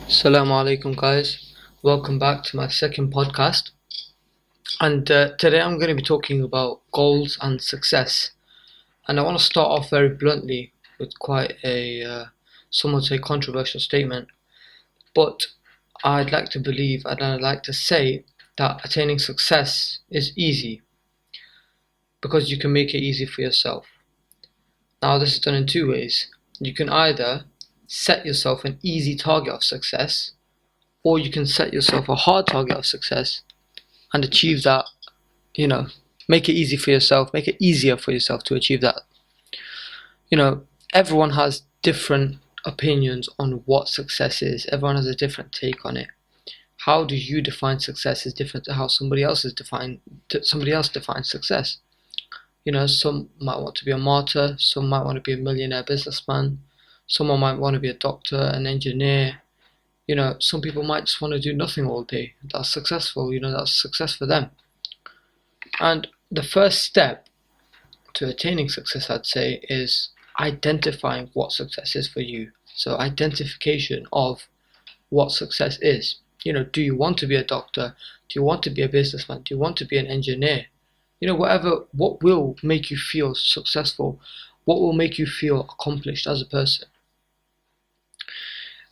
Assalamu alaikum, guys. Welcome back to my second podcast. And today I'm going to be talking about goals and success. And I want to start off very bluntly with quite a, some would say, controversial statement. But I'd like to believe and I'd like to say that attaining success is easy because you can make it easy for yourself. Now, this is done in two ways. You can either set yourself an easy target of success, or you can set yourself a hard target of success and achieve that, make it easy for yourself, make it easier for yourself to achieve that. Everyone has different opinions on what success is. Everyone has a different take on it. How do you define success is different to how somebody else defines success. Some might want to be a martyr, some might want to be a millionaire businessman, someone might want to be a doctor, an engineer. Some people might just want to do nothing all day. That's successful, that's success for them. And the first step to attaining success, I'd say, is identifying what success is for you. So identification of what success is. Do you want to be a doctor? Do you want to be a businessman? Do you want to be an engineer? What will make you feel successful? What will make you feel accomplished as a person?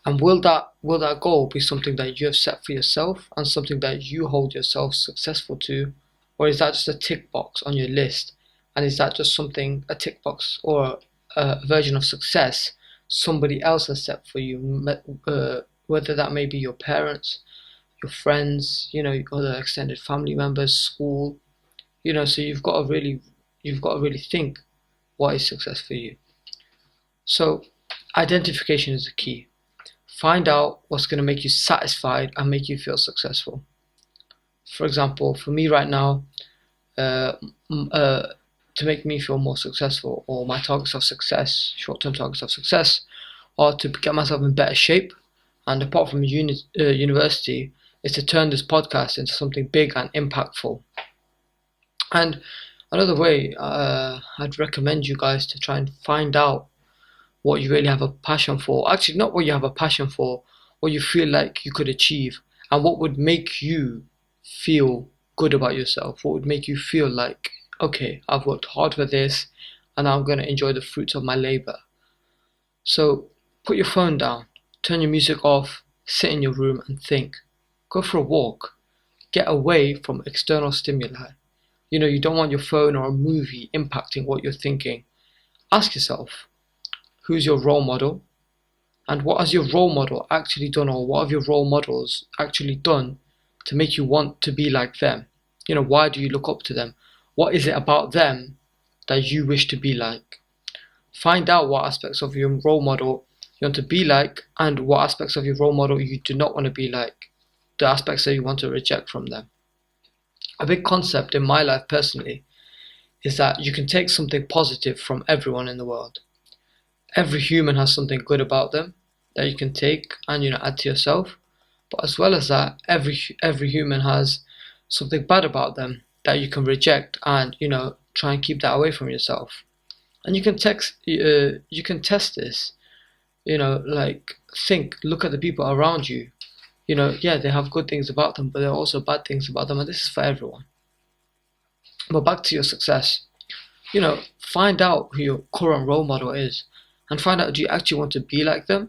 And will that goal be something that you have set for yourself and something that you hold yourself successful to? Or is that just a tick box on your list? And is that just a tick box or a version of success somebody else has set for you? Whether that may be your parents, your friends, other extended family members, school. So you've got to really think, what is success for you? So identification is the key. Find out what's going to make you satisfied and make you feel successful. For example, for me right now, to make me feel more successful, or my targets of success, short-term targets of success, are to get myself in better shape. And apart from university, is to turn this podcast into something big and impactful. And another way, I'd recommend you guys to try and find out what you really have a passion for. Actually, not what you have a passion for, what you feel like you could achieve, and what would make you feel good about yourself. What would make you feel like, okay, I've worked hard for this, and I'm going to enjoy the fruits of my labor. So put your phone down, turn your music off, sit in your room and think. Go for a walk. Get away from external stimuli. You don't want your phone or a movie impacting what you're thinking. Ask yourself, who's your role model? And what has your role model actually done, or what have your role models actually done to make you want to be like them? Why do you look up to them? What is it about them that you wish to be like? Find out what aspects of your role model you want to be like, and what aspects of your role model you do not want to be like, the aspects that you want to reject from them. A big concept in my life personally is that you can take something positive from everyone in the world. Every human has something good about them that you can take and add to yourself. But as well as that, every human has something bad about them that you can reject and try and keep that away from yourself. And you can test this. Look at the people around you. They have good things about them, but there are also bad things about them, and this is for everyone. But back to your success. Find out who your current role model is, and find out, do you actually want to be like them?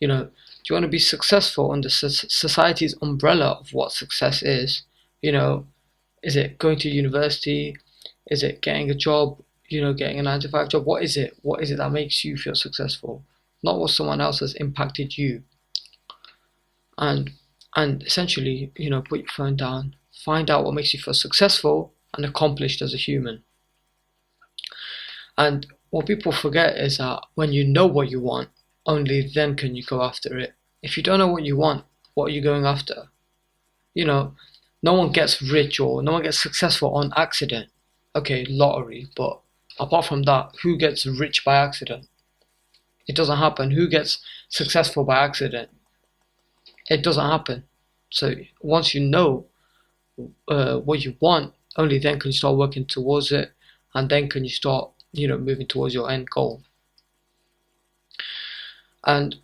Do you want to be successful under society's umbrella of what success is? Is it going to university? Is it getting a job? Getting a 9-to-5 job? What is it? What is it that makes you feel successful? Not what someone else has impacted you. And essentially, put your phone down, find out what makes you feel successful and accomplished as a human. And what people forget is that when you know what you want, only then can you go after it. If you don't know what you want, what are you going after? No one gets rich or no one gets successful on accident. Okay, lottery, but apart from that, who gets rich by accident? It doesn't happen. Who gets successful by accident? It doesn't happen. So once you know what you want, only then can you start working towards it, and then can you start moving towards your end goal. And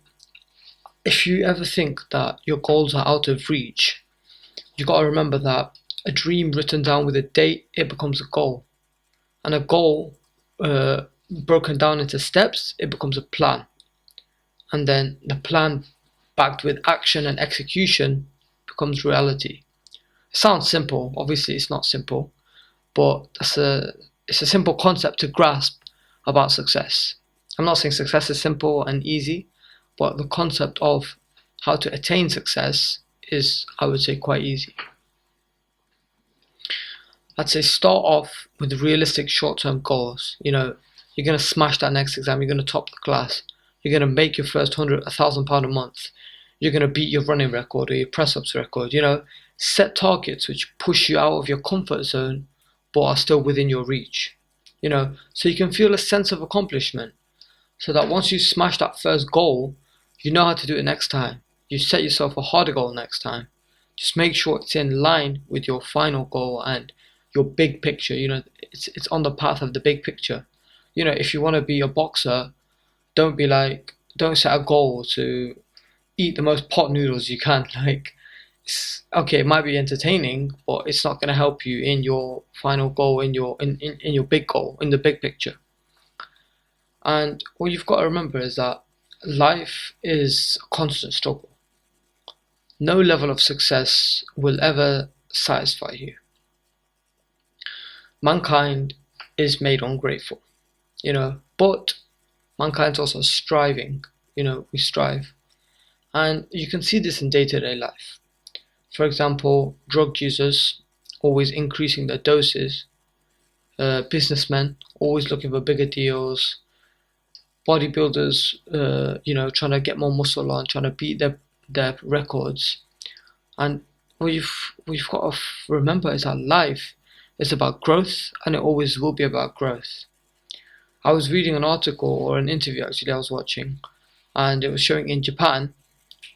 if you ever think that your goals are out of reach, you got to remember that a dream written down with a date, it becomes a goal. And a goal broken down into steps, it becomes a plan. And then the plan backed with action and execution becomes reality. It sounds simple, obviously it's not simple, but it's a simple concept to grasp about success. I'm not saying success is simple and easy, but the concept of how to attain success is, I would say, quite easy. I'd say start off with realistic short-term goals. You're going to smash that next exam, you're going to top the class, you're going to make your first £1,000 a month, you're going to beat your running record or your press-ups record. Set targets which push you out of your comfort zone but are still within your reach. So you can feel a sense of accomplishment, so that once you smash that first goal, you know how to do it next time. You set yourself a harder goal next time. Just make sure it's in line with your final goal and your big picture. It's on the path of the big picture. If you want to be a boxer, don't set a goal to eat the most pot noodles you can. Okay, it might be entertaining, but it's not going to help you in your final goal, in your big goal, in the big picture. And what you've got to remember is that life is a constant struggle. No level of success will ever satisfy you. Mankind is made ungrateful, but mankind's also striving. We strive. And you can see this in day-to-day life. For example, drug users always increasing their doses, businessmen always looking for bigger deals, bodybuilders, trying to get more muscle on, trying to beat their records. And what you've got to remember is that life is about growth, and it always will be about growth. I was reading an article, or an interview actually I was watching, and it was showing in Japan,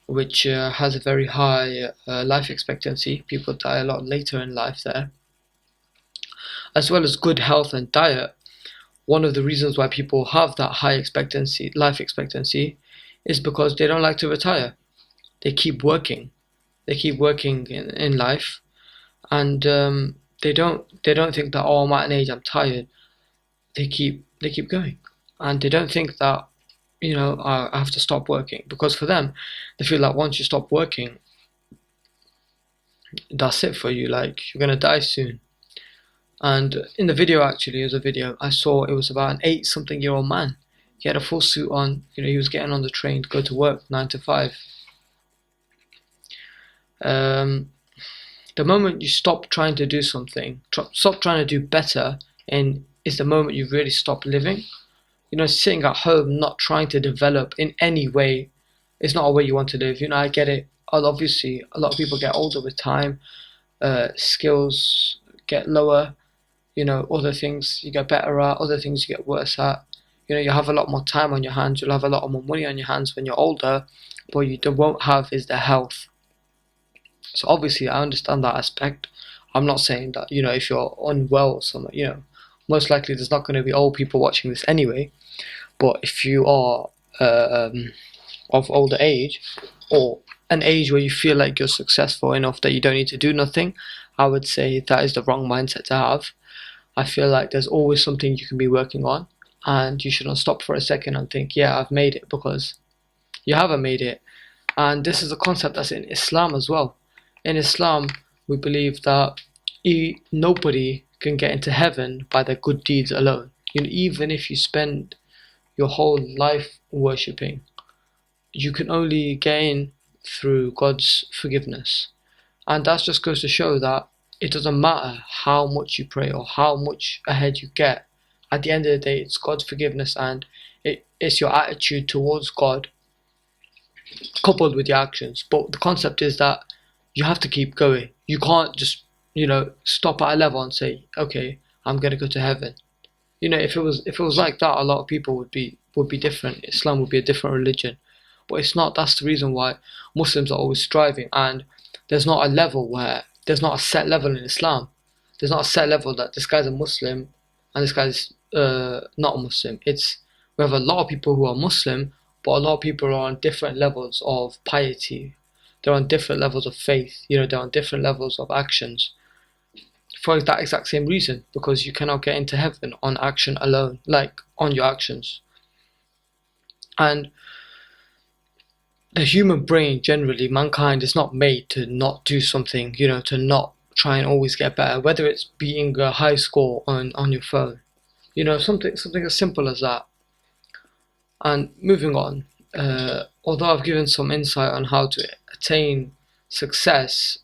which has a very high life expectancy. People die a lot later in life there. As well as good health and diet, one of the reasons why people have that high life expectancy, is because they don't like to retire. They keep working. They keep working in life, and they don't think that, oh, I'm at an age, I'm tired. They keep going, and they don't think that, I have to stop working, because for them, they feel like once you stop working, that's it for you. You're gonna die soon. And in the video, actually, it was a video I saw. It was about an 8-something-year-old man. He had a full suit on. He was getting on the train to go to work 9 to 5. The moment you stop trying to do something, stop trying to do better, is the moment you really stop living. Sitting at home, not trying to develop in any way, is not a way you want to live. I get it. Obviously, a lot of people get older with time. Skills get lower. Other things you get better at, other things you get worse at. You have a lot more time on your hands. You'll have a lot more money on your hands when you're older. What you won't have is the health. So obviously, I understand that aspect. I'm not saying that, if you're unwell or something, most likely there's not going to be old people watching this anyway. But if you are of older age, or an age where you feel like you're successful enough that you don't need to do nothing, I would say that is the wrong mindset to have. I feel like there's always something you can be working on, and you shouldn't stop for a second and think, yeah, I've made it, because you haven't made it. And this is a concept that's in Islam as well. In Islam, we believe that nobody can get into heaven by their good deeds alone. Even if you spend your whole life worshipping, you can only get in through God's forgiveness. And that just goes to show that it doesn't matter how much you pray or how much ahead you get. At the end of the day, it's God's forgiveness, and it's your attitude towards God coupled with your actions. But the concept is that you have to keep going. You can't just, stop at a level and say, okay, I'm going to go to heaven. If it was like that, a lot of people would be different. Islam would be a different religion, but it's not. That's the reason why Muslims are always striving, and there's not a set level in Islam. There's not a set level that this guy's a Muslim and this guy's not a Muslim. We have a lot of people who are Muslim, but a lot of people are on different levels of piety. They're on different levels of faith. They're on different levels of actions for that exact same reason, because you cannot get into heaven on action alone, like on your actions. And the human brain, generally, mankind is not made to not do something, to not try and always get better, whether it's beating a high score on your phone, something as simple as that. And moving on, although I've given some insight on how to attain success,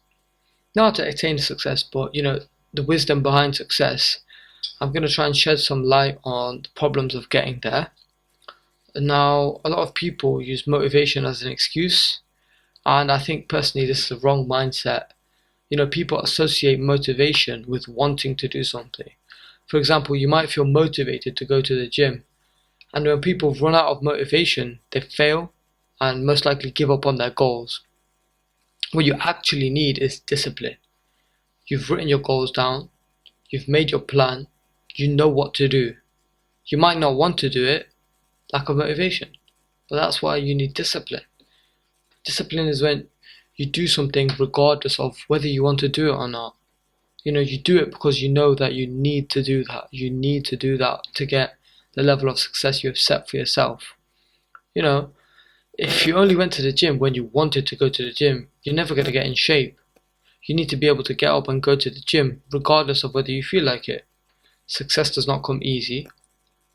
not to attain success, but the wisdom behind success, I'm going to try and shed some light on the problems of getting there. Now, a lot of people use motivation as an excuse, and I think personally this is a wrong mindset. People associate motivation with wanting to do something. For example, you might feel motivated to go to the gym, and when people run out of motivation, they fail and most likely give up on their goals. What you actually need is discipline. You've written your goals down, you've made your plan, you know what to do. You might not want to do it, lack of motivation, but that's why you need discipline. Discipline is when you do something regardless of whether you want to do it or not. You do it because you know that you need to do that. You need to do that to get the level of success you have set for yourself. If you only went to the gym when you wanted to go to the gym, you're never going to get in shape. You need to be able to get up and go to the gym regardless of whether you feel like it. Success does not come easy.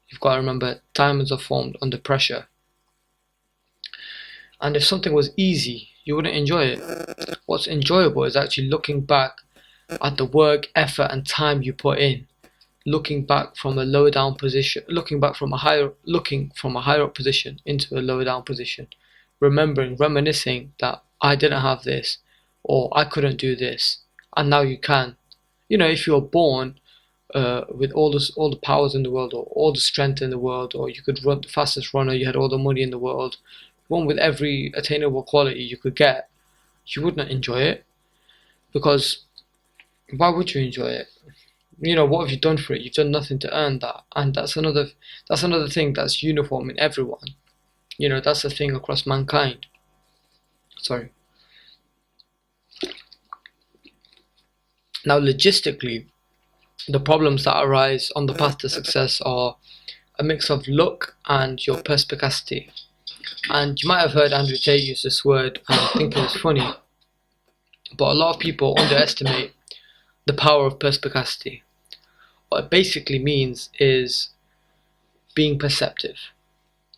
You've got to remember, diamonds are formed under pressure. And if something was easy, you wouldn't enjoy it. What's enjoyable is actually looking back at the work, effort and time you put in. Looking back from a lower down position, looking from a higher up position into a lower down position. Reminiscing that I didn't have this, or I couldn't do this, and now you can. If you were born with all the powers in the world, or all the strength in the world, or you could run the fastest runner, you had all the money in the world, one with every attainable quality you could get, you wouldn't enjoy it. Because why would you enjoy it? What have you done for it? You've done nothing to earn that. And that's another thing that's uniform in everyone. That's a thing across mankind. Sorry. Now, logistically, the problems that arise on the path to success are a mix of luck and your perspicacity. And you might have heard Andrew Tate use this word and think it was funny, but a lot of people underestimate the power of perspicacity. What it basically means is being perceptive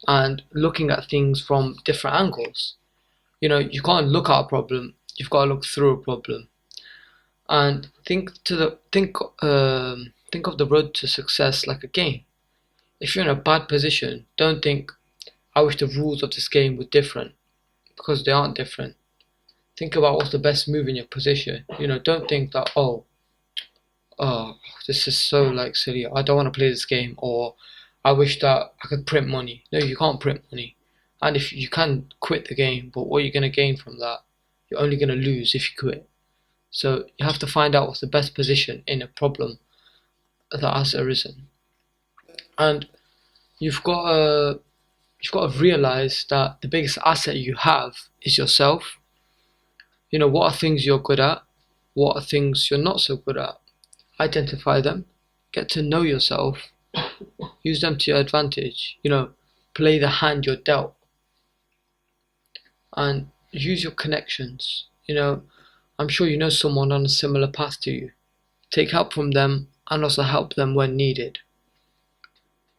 and looking at things from different angles. You can't look at a problem, you've got to look through a problem. And think of the road to success like a game. If you're in a bad position, don't think, I wish the rules of this game were different, because they aren't different. Think about what's the best move in your position. Don't think that, oh, this is so silly, I don't want to play this game, or I wish that I could print money. No, you can't print money. And if you can quit the game, but what are you going to gain from that? You're only going to lose if you quit. So you have to find out what's the best position in a problem that has arisen. And you've got to realize that the biggest asset you have is yourself. What are things you're good at? What are things you're not so good at? Identify them, get to know yourself, use them to your advantage, play the hand you're dealt, and use your connections. I'm sure you know someone on a similar path to you. Take help from them and also help them when needed.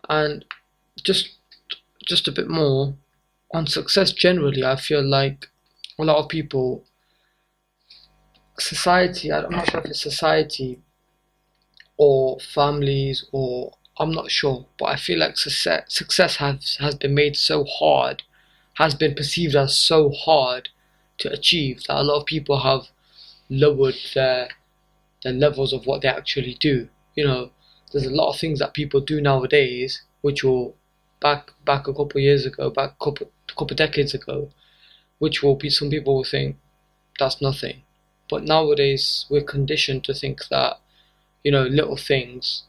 And just a bit more on success generally, I feel like a lot of people, society, I'm not sure if it's society or families, or I'm not sure, but I feel like success has been made so hard, has been perceived as so hard to achieve, that a lot of people have lowered their levels of what they actually do. There's a lot of things that people do nowadays which will back a couple of years ago, back a couple decades ago, which will be, some people will think that's nothing. But nowadays we're conditioned to think that little things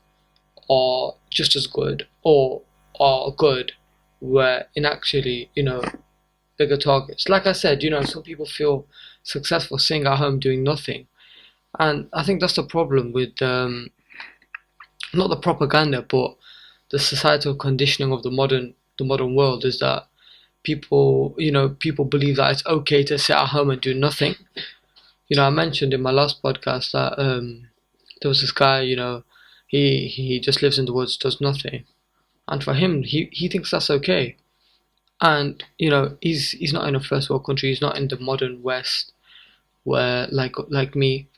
are just as good or are good where in actually, bigger targets. Like I said, some people feel successful sitting at home doing nothing. And I think that's the problem with, not the propaganda, but the societal conditioning of the modern world is that people believe that it's okay to sit at home and do nothing. I mentioned in my last podcast that there was this guy, he just lives in the woods, does nothing, and for him, he thinks that's okay. And he's not in a first world country, he's not in the modern West, where like me.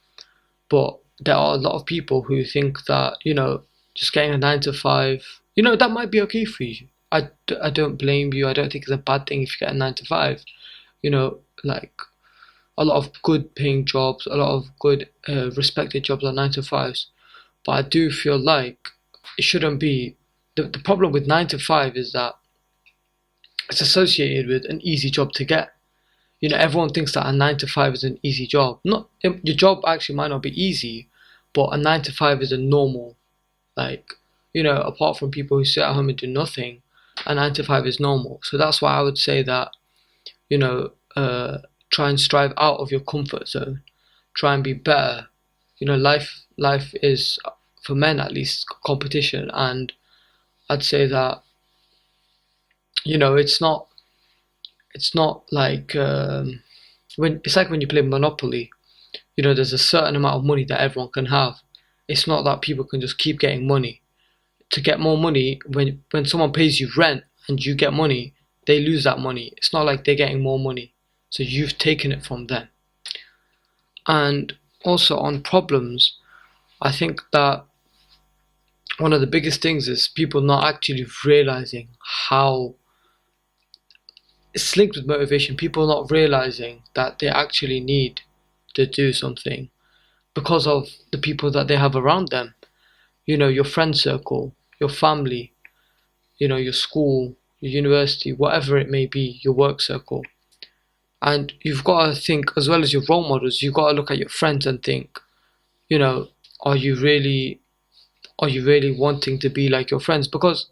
But there are a lot of people who think that just getting a 9 to 5, that might be okay for you. I don't blame you. I don't think it's a bad thing if you get a 9 to 5. Like a lot of good paying jobs, a lot of good respected jobs are 9 to 5s. But I do feel like it shouldn't be. The problem with 9 to 5 is that it's associated with an easy job to get. Everyone thinks that a 9 to 5 is an easy job. Not your job actually might not be easy, but a 9 to 5 is a normal. Apart from people who sit at home and do nothing, a 9 to 5 is normal. So that's why I would say that, try and strive out of your comfort zone. Try and be better. Life is, for men at least, competition, and I'd say that it's not like when you play Monopoly. There's a certain amount of money that everyone can have. It's not that people can just keep getting money. To get more money, when someone pays you rent and you get money, they lose that money. It's not like they're getting more money, so you've taken it from them. And also on problems, I think that one of the biggest things is people not actually realizing how it's linked with motivation. People not realizing that they actually need to do something because of the people that they have around them. Your friend circle, your family, your school, your university, whatever it may be, your work circle. And you've got to think, as well as your role models, you've got to look at your friends and think, are you really wanting to be like your friends? Because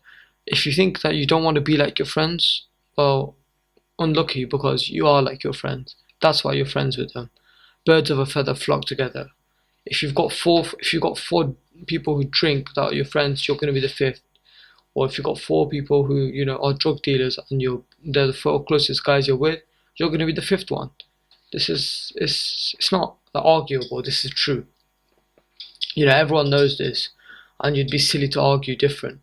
if you think that you don't want to be like your friends, well, unlucky, because you are like your friends. That's why you're friends with them. Birds of a feather flock together. If you've got four people who drink that are your friends, you're going to be the fifth. Or if you've got 4 people who are drug dealers and they're the 4 closest guys you're with, you're going to be the 5th one. It's not arguable. This is true. Everyone knows this, and you'd be silly to argue different.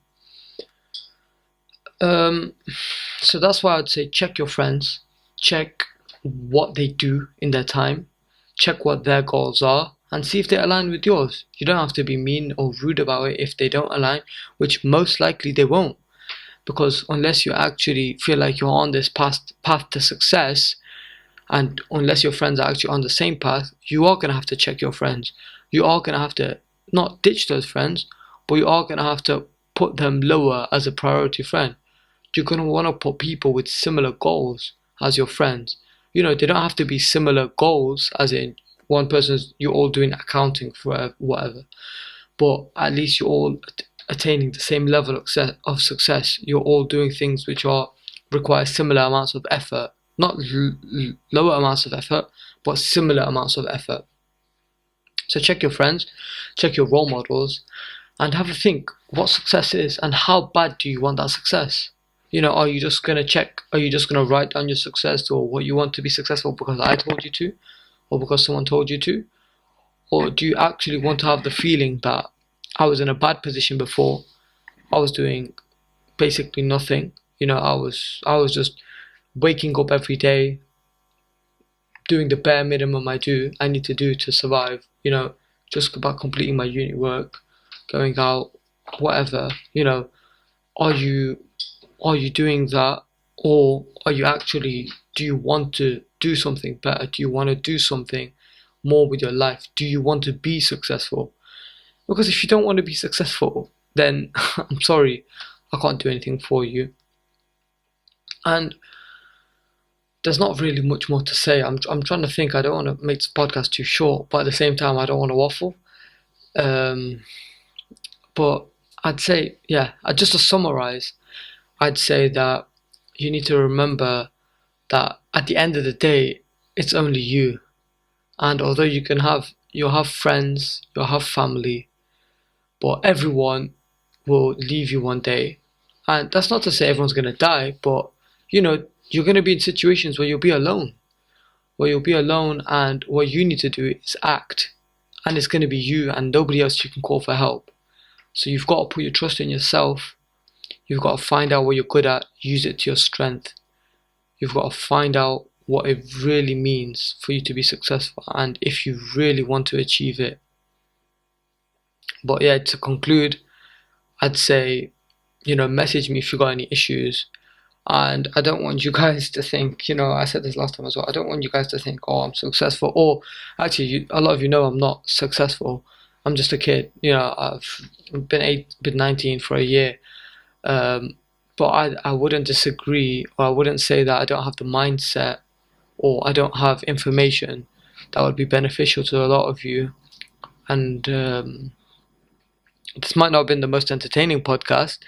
So that's why I'd say check your friends, check what they do in their time, check what their goals are, and see if they align with yours. You don't have to be mean or rude about it if they don't align, which most likely they won't. Because unless you actually feel like you're on this path to success, and unless your friends are actually on the same path, you are going to have to check your friends. You are going to have to not ditch those friends, but you are going to have to put them lower as a priority friend. You're going to want to put people with similar goals as your friends. They don't have to be similar goals, as in one person's, you're all doing accounting for whatever, but at least you're all attaining the same level of success. You're all doing things which require similar amounts of effort, not lower amounts of effort, but similar amounts of effort. So check your friends, check your role models, and have a think what success is and how bad do you want that success. Are you just going to write down your success or what you want to be successful because I told you to, or because someone told you to? Or do you actually want to have the feeling that I was in a bad position before, I was doing basically nothing, I was just waking up every day, doing the bare minimum I need to do to survive, just about completing my uni work, going out, whatever, are you doing that? Or are you actually, do you want to do something better? Do you want to do something more with your life? Do you want to be successful? Because if you don't want to be successful, then I'm sorry, I can't do anything for you. And there's not really much more to say. I'm trying to think. I don't want to make this podcast too short, but at the same time, I don't want to waffle. But I'd say, just to summarize, I'd say that you need to remember that at the end of the day, it's only you. And although you'll have friends, you'll have family, but everyone will leave you one day. And that's not to say everyone's gonna die, but you're gonna be in situations where you'll be alone. And what you need to do is act. And it's gonna be you and nobody else you can call for help. So you've got to put your trust in yourself. You've got to find out what you're good at, use it to your strength. You've got to find out what it really means for you to be successful and if you really want to achieve it. But yeah, to conclude, I'd say, message me if you got any issues. And I don't want you guys to think, I said this last time as well, I don't want you guys to think, oh, I'm successful. Or actually, a lot of you know I'm not successful. I'm just a kid. I've been 19 for a year. But I wouldn't disagree, or I wouldn't say that I don't have the mindset or I don't have information that would be beneficial to a lot of you. And this might not have been the most entertaining podcast,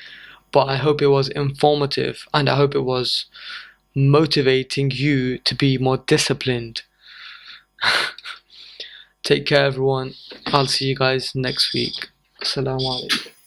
but I hope it was informative and I hope it was motivating you to be more disciplined. Take care, everyone. I'll see you guys next week. Assalamu alaikum.